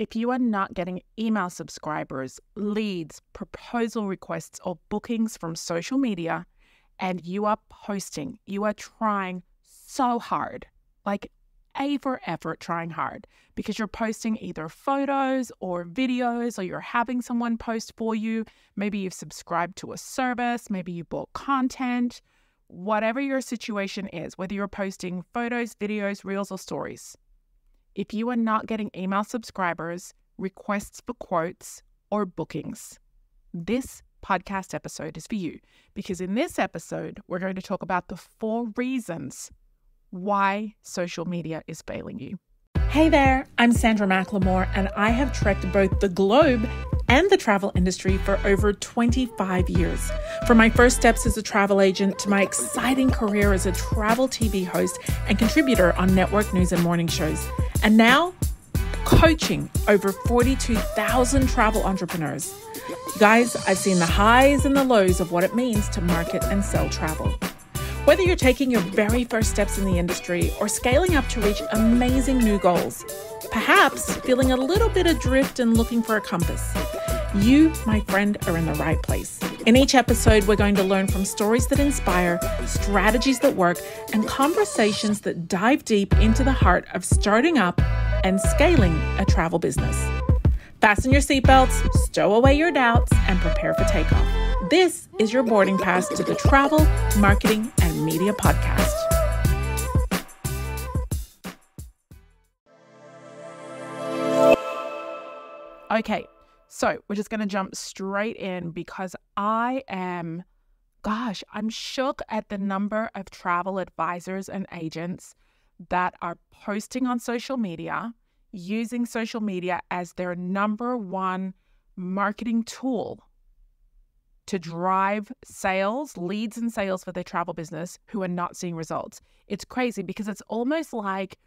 If you are not getting email subscribers, leads, proposal requests, or bookings from social media, and you are posting, you are trying so hard, like A for effort, trying hard, because you're posting either photos or videos, or you're having someone post for you. Maybe you've subscribed to a service, maybe you bought content, whatever your situation is, whether you're posting photos, videos, reels, or stories. If you are not getting email subscribers, requests for quotes, or bookings, this podcast episode is for you, because in this episode, we're going to talk about the 4 reasons why social media is failing you. Hey there, I'm Sandra McLemore, and I have trekked both the globe and the travel industry for over 25 years. From my first steps as a travel agent to my exciting career as a travel TV host and contributor on network news and morning shows. And now, coaching over 42,000 travel entrepreneurs. Guys, I've seen the highs and the lows of what it means to market and sell travel. Whether you're taking your very first steps in the industry or scaling up to reach amazing new goals, perhaps feeling a little bit adrift and looking for a compass, you, my friend, are in the right place. In each episode, we're going to learn from stories that inspire, strategies that work, and conversations that dive deep into the heart of starting up and scaling a travel business. Fasten your seatbelts, stow away your doubts, and prepare for takeoff. This is your boarding pass to the Travel, Marketing, and Media Podcast. Okay, so we're just going to jump straight in because I'm shook at the number of travel advisors and agents that are posting on social media, using social media as their number one marketing tool to drive sales, leads and sales for their travel business, who are not seeing results. It's crazy because it's almost like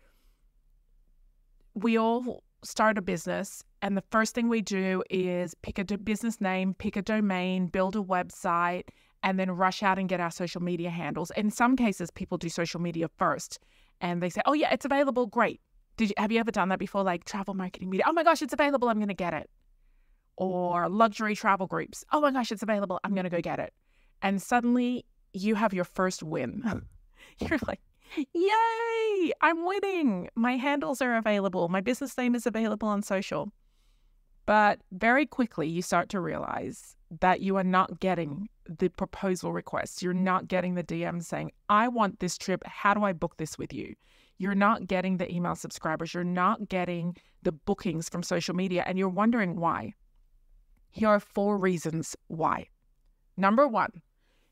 we all start a business and the first thing we do is pick a business name, pick a domain, build a website, and then rush out and get our social media handles. In some cases, people do social media first and they say, oh yeah, it's available, great. Have you ever done that before? Like travel marketing media, oh my gosh, it's available, I'm going to get it. Or luxury travel groups. Oh my gosh, it's available. I'm going to go get it. And suddenly you have your first win. You're like, yay, I'm winning. My handles are available. My business name is available on social. But very quickly you start to realize that you are not getting the proposal requests. You're not getting the DMs saying, I want this trip. How do I book this with you? You're not getting the email subscribers. You're not getting the bookings from social media. And you're wondering why. Here are 4 reasons why. Number 1,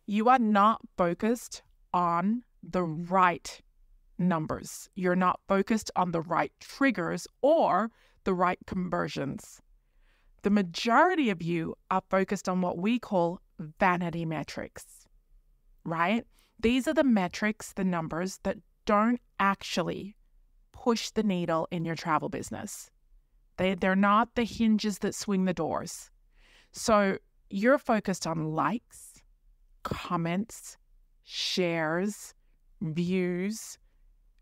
you are not focused on the right numbers. You're not focused on the right triggers or the right conversions. The majority of you are focused on what we call vanity metrics, right? These are the metrics, the numbers that don't actually push the needle in your travel business. They're not the hinges that swing the doors. So you're focused on likes, comments, shares, views,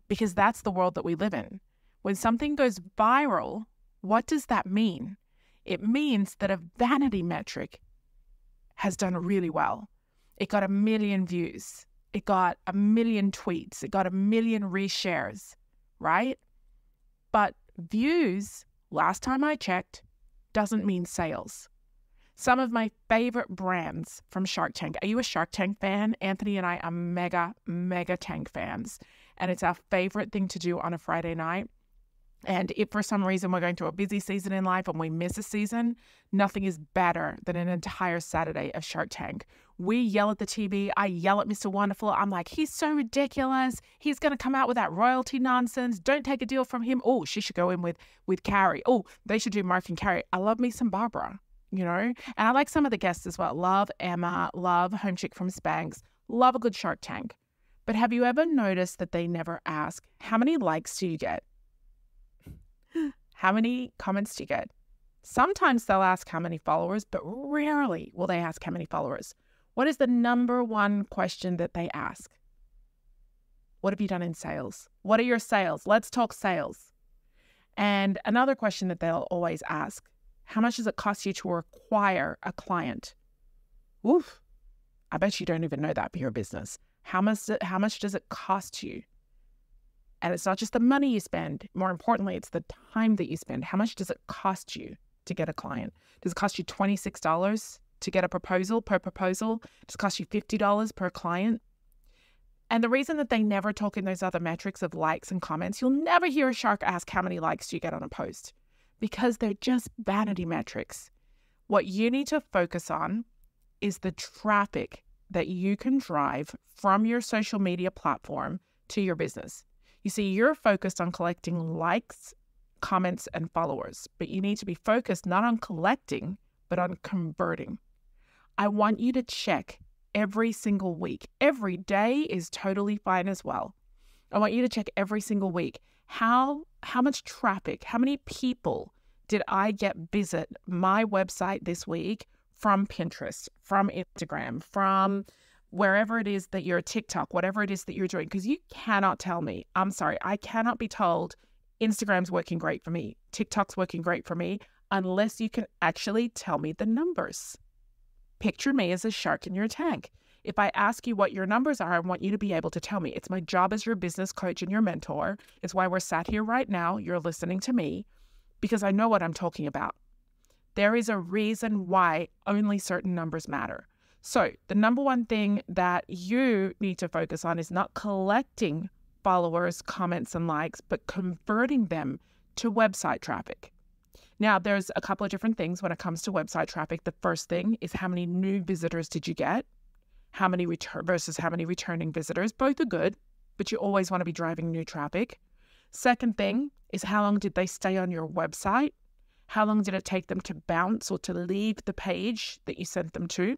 because that's the world that we live in. When something goes viral, what does that mean? It means that a vanity metric has done really well. It got 1 million views. It got 1 million tweets. It got 1 million reshares, right? But views, last time I checked, doesn't mean sales. Some of my favorite brands from Shark Tank. Are you a Shark Tank fan? Anthony and I are mega Tank fans. And it's our favorite thing to do on a Friday night. And if for some reason we're going through a busy season in life and we miss a season, nothing is better than an entire Saturday of Shark Tank. We yell at the TV. I yell at Mr. Wonderful. I'm like, he's so ridiculous. He's going to come out with that royalty nonsense. Don't take a deal from him. Oh, she should go in with Carrie. Oh, they should do Mark and Carrie. I love me some Barbara, you know. And I like some of the guests as well. Love Emma. Love Home Chick from Spanx. Love a good Shark Tank. But have you ever noticed that they never ask, how many likes do you get? How many comments do you get? Sometimes they'll ask how many followers, but rarely will they ask how many followers. What is the number one question that they ask? What have you done in sales? What are your sales? Let's talk sales. And another question that they'll always ask, how much does it cost you to acquire a client? Oof, I bet you don't even know that for your business. How much does it cost you? And it's not just the money you spend. More importantly, it's the time that you spend. How much does it cost you to get a client? Does it cost you $26 to get a proposal per proposal? Does it cost you $50 per client? And the reason that they never talk in those other metrics of likes and comments, you'll never hear a shark ask how many likes do you get on a post, because they're just vanity metrics. What you need to focus on is the traffic that you can drive from your social media platform to your business. You see, you're focused on collecting likes, comments, and followers, but you need to be focused not on collecting, but on converting. I want you to check every single week. Every day is totally fine as well. I want you to check every single week. How much traffic, how many people did I get visit my website this week from Pinterest, from Instagram, from wherever it is that you're TikTok, whatever it is that you're doing? Because you cannot tell me, I'm sorry, I cannot be told Instagram's working great for me, TikTok's working great for me, unless you can actually tell me the numbers. Picture me as a shark in your tank. If I ask you what your numbers are, I want you to be able to tell me. It's my job as your business coach and your mentor. It's why we're sat here right now. You're listening to me because I know what I'm talking about. There is a reason why only certain numbers matter. So the number one thing that you need to focus on is not collecting followers, comments, and likes, but converting them to website traffic. Now, there's a couple of different things when it comes to website traffic. The first thing is how many new visitors did you get? How many versus how many returning visitors? Both are good, but you always want to be driving new traffic. Second thing is how long did they stay on your website? How long did it take them to bounce or to leave the page that you sent them to?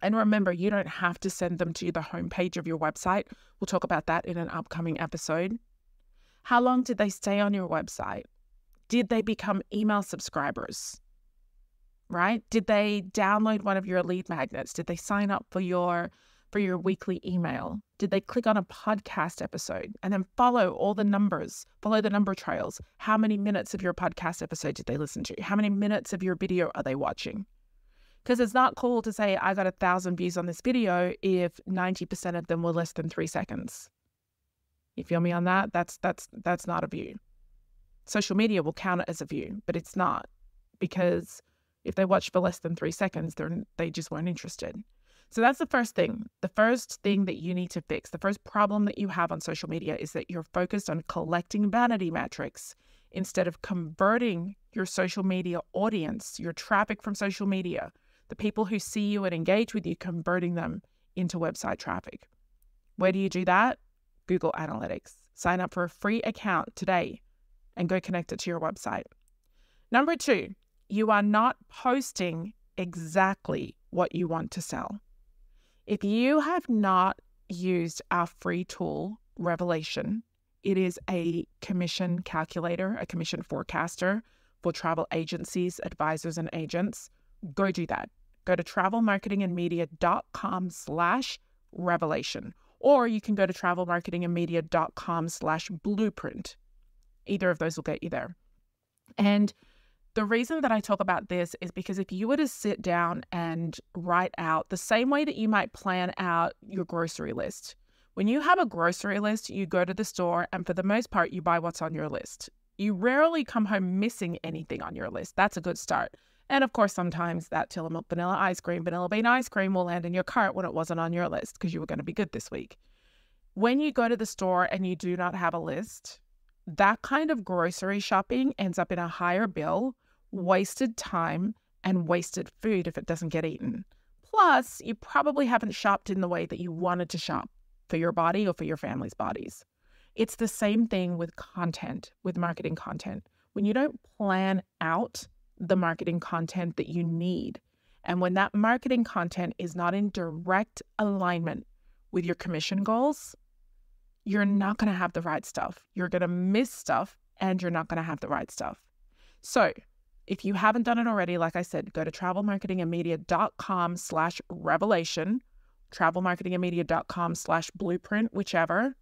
And remember, you don't have to send them to the homepage of your website. We'll talk about that in an upcoming episode. How long did they stay on your website? Did they become email subscribers, right? Did they download one of your lead magnets? Did they sign up for your weekly email? Did they click on a podcast episode? And then follow all the numbers, follow the number trails. How many minutes of your podcast episode did they listen to? How many minutes of your video are they watching? Because it's not cool to say, I got 1,000 views on this video if 90% of them were less than 3 seconds. You feel me on that? That's not a view. Social media will count it as a view, but it's not, because if they watch for less than 3 seconds, they just weren't interested. So that's the first thing. The first thing that you need to fix, the first problem that you have on social media is that you're focused on collecting vanity metrics instead of converting your social media audience, your traffic from social media, the people who see you and engage with you, converting them into website traffic. Where do you do that? Google Analytics. Sign up for a free account today and go connect it to your website. Number 2, you are not posting exactly what you want to sell. If you have not used our free tool, Revelation, it is a commission calculator, a commission forecaster for travel agencies, advisors, and agents. Go do that. Go to travelmarketingandmedia.com/revelation, or you can go to travelmarketingandmedia.com/blueprint. Either of those will get you there. And the reason that I talk about this is because if you were to sit down and write out the same way that you might plan out your grocery list, when you have a grocery list, you go to the store and for the most part, you buy what's on your list. You rarely come home missing anything on your list. That's a good start. And of course, sometimes that Tillamook vanilla ice cream, vanilla bean ice cream will land in your cart when it wasn't on your list because you were going to be good this week. When you go to the store and you do not have a list, that kind of grocery shopping ends up in a higher bill, wasted time, and wasted food if it doesn't get eaten. Plus, you probably haven't shopped in the way that you wanted to shop for your body or for your family's bodies. It's the same thing with content, with marketing content. When you don't plan out the marketing content that you need, and when that marketing content is not in direct alignment with your commission goals, you're not going to have the right stuff. You're going to miss stuff and you're not going to have the right stuff. So if you haven't done it already, like I said, go to travelmarketingandmedia.com/revelation, travelmarketingandmedia.com/blueprint, whichever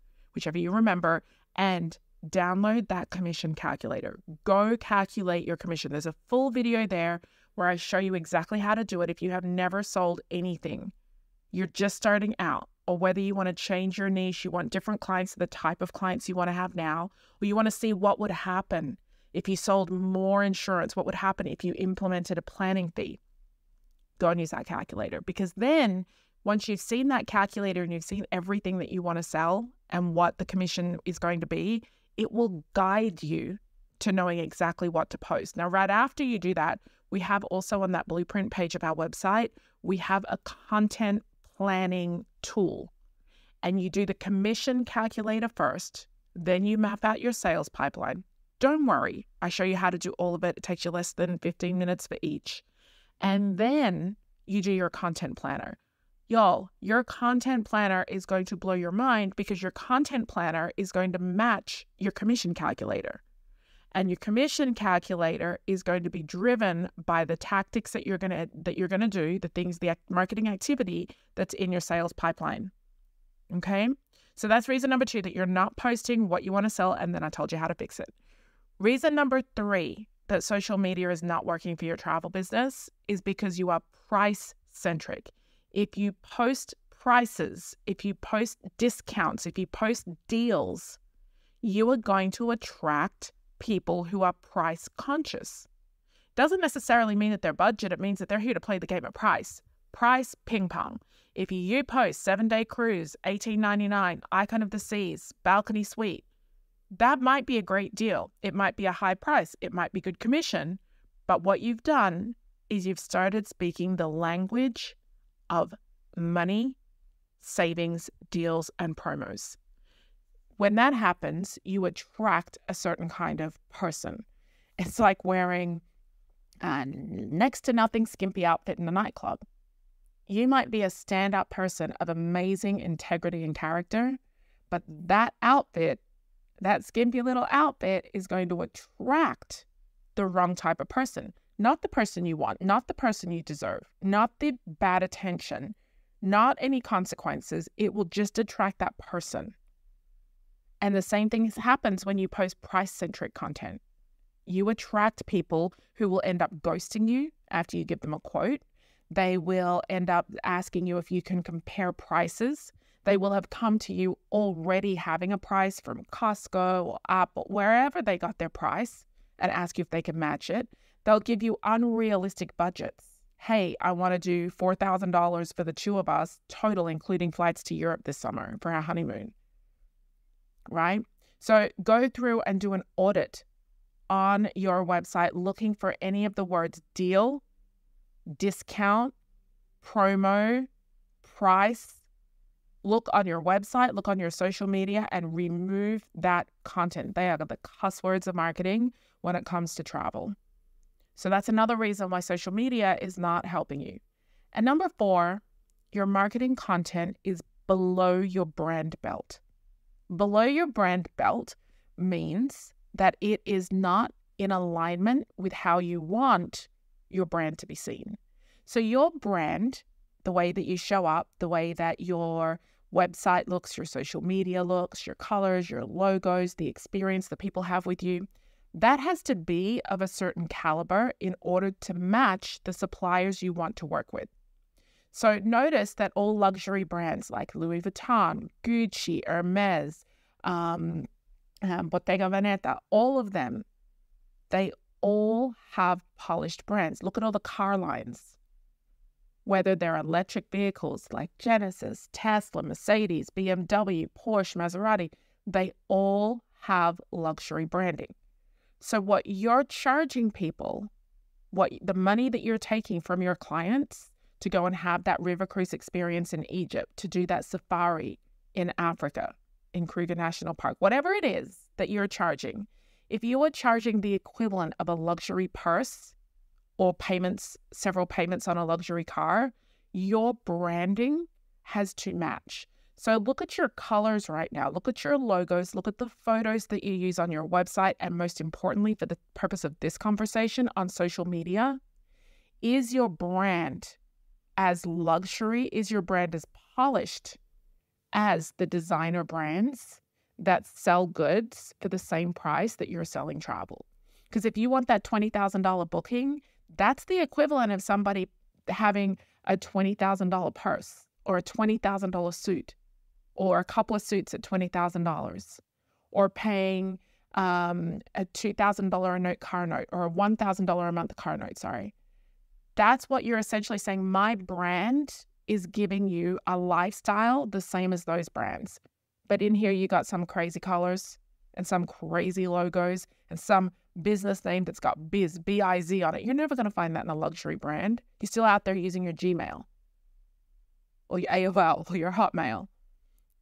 you remember, and download that commission calculator. Go calculate your commission. There's a full video there where I show you exactly how to do it. If you have never sold anything, you're just starting out, or whether you want to change your niche, you want different clients, the type of clients you want to have now, or you want to see what would happen if you sold more insurance, what would happen if you implemented a planning fee. Go and use that calculator, because then once you've seen that calculator and you've seen everything that you want to sell and what the commission is going to be, it will guide you to knowing exactly what to post. Now, right after you do that, we have also on that blueprint page of our website, we have a content planning tool. And you do the commission calculator first, then you map out your sales pipeline. Don't worry, I show you how to do all of it. It takes you less than 15 minutes for each. And then you do your content planner. Y'all, your content planner is going to blow your mind, because your content planner is going to match your commission calculator. And your commission calculator is going to be driven by the tactics that you're gonna do, the things, the marketing activity that's in your sales pipeline. Okay? So that's reason number 2, that you're not posting what you want to sell, and then I told you how to fix it. Reason number 3 that social media is not working for your travel business is because you are price centric. If you post prices, if you post discounts, if you post deals, you are going to attract people who are price conscious. Doesn't necessarily mean that they're budget. It means that they're here to play the game of price. Price ping pong. If you post 7-day cruise, $18.99, icon of the seas, balcony suite, that might be a great deal. It might be a high price. It might be good commission. But what you've done is you've started speaking the language of money, savings, deals, and promos. When that happens, you attract a certain kind of person. It's like wearing a next to nothing skimpy outfit in a nightclub. You might be a stand-up person of amazing integrity and character, but that outfit, that skimpy little outfit, is going to attract the wrong type of person. Not the person you want, not the person you deserve, not the bad attention, not any consequences. It will just attract that person. And the same thing happens when you post price-centric content. You attract people who will end up ghosting you after you give them a quote. They will end up asking you if you can compare prices. They will have come to you already having a price from Costco or Apple, wherever they got their price, and ask you if they can match it. They'll give you unrealistic budgets. Hey, I want to do $4,000 for the 2 of us, total, including flights to Europe this summer for our honeymoon. Right? So go through and do an audit on your website, looking for any of the words deal, discount, promo, price. Look on your website, look on your social media, and remove that content. They are the cuss words of marketing when it comes to travel. So that's another reason why social media is not helping you. And number 4, your marketing content is below your brand belt. Below your brand belt means that it is not in alignment with how you want your brand to be seen. So your brand, the way that you show up, the way that your website looks, your social media looks, your colors, your logos, the experience that people have with you, that has to be of a certain caliber in order to match the suppliers you want to work with. So notice that all luxury brands like Louis Vuitton, Gucci, Hermes, Bottega Veneta, all of them, they all have polished brands. Look at all the car lines. Whether they're electric vehicles like Genesis, Tesla, Mercedes, BMW, Porsche, Maserati, they all have luxury branding. So what you're charging people, what the money that you're taking from your clients to go and have that river cruise experience in Egypt, to do that safari in Africa, in Kruger National Park, whatever it is that you're charging, if you are charging the equivalent of a luxury purse or payments, several payments on a luxury car, your branding has to match. So look at your colors right now. Look at your logos. Look at the photos that you use on your website. And most importantly, for the purpose of this conversation, on social media, is your brand as luxury? Is your brand as polished as the designer brands that sell goods for the same price that you're selling travel. Because if you want that $20,000 booking, that's the equivalent of somebody having a $20,000 purse or a $20,000 suit or a couple of suits at $20,000 or paying a $2,000 a note car note or a $1,000 a month car note, sorry. That's what you're essentially saying. My brand is giving you a lifestyle the same as those brands. But in here, you got some crazy colors and some crazy logos and some business name that's got biz, B-I-Z on it. You're never going to find that in a luxury brand. You're still out there using your Gmail or your AOL or your Hotmail.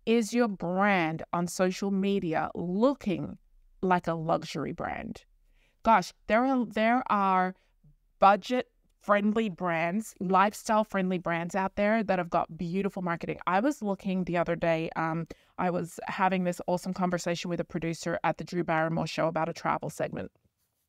Is your brand on social media looking like a luxury brand? Gosh, there are budget-friendly brands, lifestyle-friendly brands out there that have got beautiful marketing. I was looking the other day, I was having this awesome conversation with a producer at the Drew Barrymore show about a travel segment.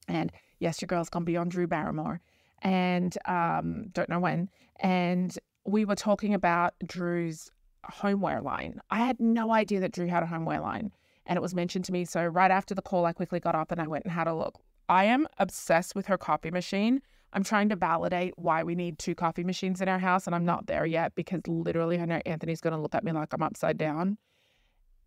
And yes, your girl's going to be on Drew Barrymore and don't know when. And we were talking about Drew's homeware line. I had no idea that Drew had a homeware line, and it was mentioned to me. So right after the call, I quickly got up and I went and had a look. I am obsessed with her coffee machine. I'm trying to validate why we need 2 coffee machines in our house, and I'm not there yet because literally I know Anthony's going to look at me like I'm upside down.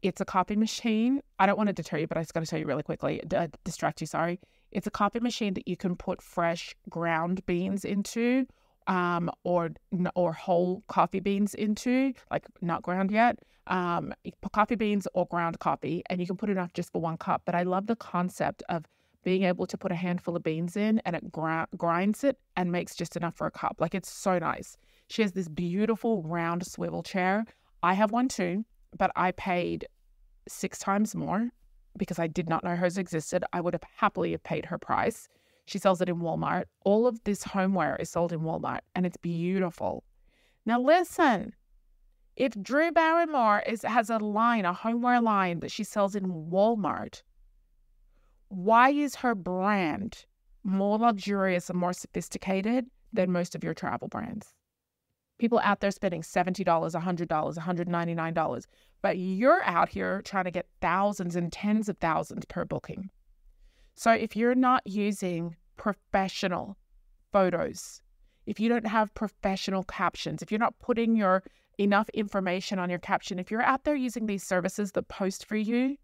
It's a coffee machine. I don't want to deter you, but I just got to tell you really quickly, distract you, sorry. It's a coffee machine that you can put fresh ground beans into, or whole coffee beans into, like not ground yet. You put coffee beans or ground coffee, and you can put enough just for 1 cup. But I love the concept of being able to put a handful of beans in and it grinds it and makes just enough for a cup. Like, it's so nice. She has this beautiful round swivel chair. I have one too, but I paid 6 times more because I did not know hers existed. I would have happily paid her price. She sells it in Walmart. All of this homeware is sold in Walmart, and it's beautiful. Now listen, if Drew Barrymore has a line, a homeware line that she sells in Walmart, why is her brand more luxurious and more sophisticated than most of your travel brands? People out there spending $70, $100, $199, but you're out here trying to get thousands and tens of thousands per booking. So if you're not using professional photos, if you don't have professional captions, if you're not putting your enough information on your caption, if you're out there using these services that post for you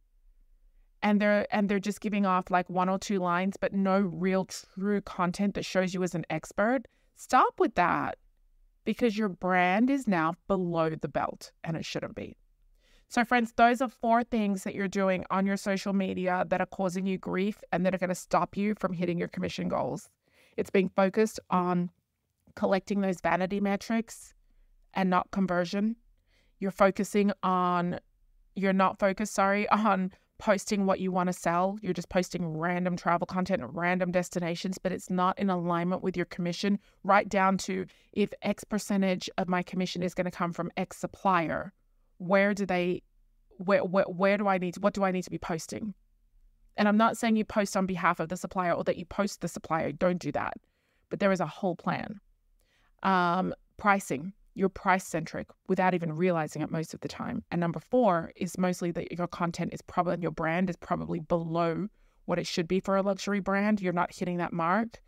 and they're just giving off like 1 or 2 lines, but no real true content that shows you as an expert, stop with that, because your brand is now below the belt and it shouldn't be. So friends, those are 4 things that you're doing on your social media that are causing you grief and that are going to stop you from hitting your commission goals. It's being focused on collecting those vanity metrics and not conversion. You're not focused on posting what you want to sell. You're just posting random travel content at random destinations, but it's not in alignment with your commission, right down to if X percentage of my commission is going to come from X supplier. What do I need to be posting? And I'm not saying you post on behalf of the supplier or that you post the supplier. Don't do that. But there is a whole plan. Pricing. You're price centric without even realizing it most of the time. And number 4 is mostly that your content is probably, your brand is probably below what it should be for a luxury brand. You're not hitting that mark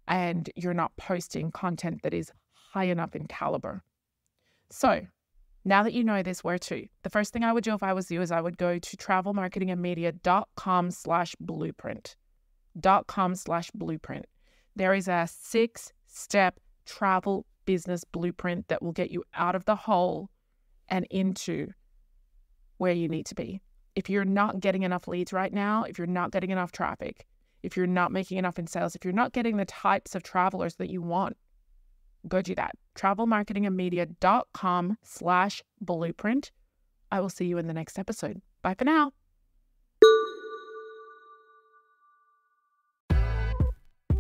and you're not posting content that is high enough in caliber. So now that you know this, where to? The first thing I would do if I was you is I would go to travelmarketingandmedia.com/blueprint. .com/blueprint. There is a 6-step travel business blueprint that will get you out of the hole and into where you need to be. If you're not getting enough leads right now, if you're not getting enough traffic, if you're not making enough in sales, if you're not getting the types of travelers that you want, go do that. travelmarketingandmedia.com/blueprint. I will see you in the next episode. Bye for now.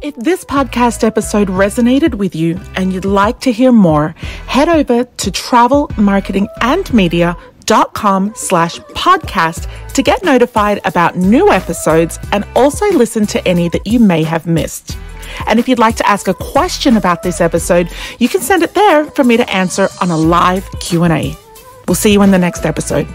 If this podcast episode resonated with you and you'd like to hear more, head over to travelmarketingandmedia.com/podcast to get notified about new episodes and also listen to any that you may have missed. And if you'd like to ask a question about this episode, you can send it there for me to answer on a live Q&A. We'll see you in the next episode.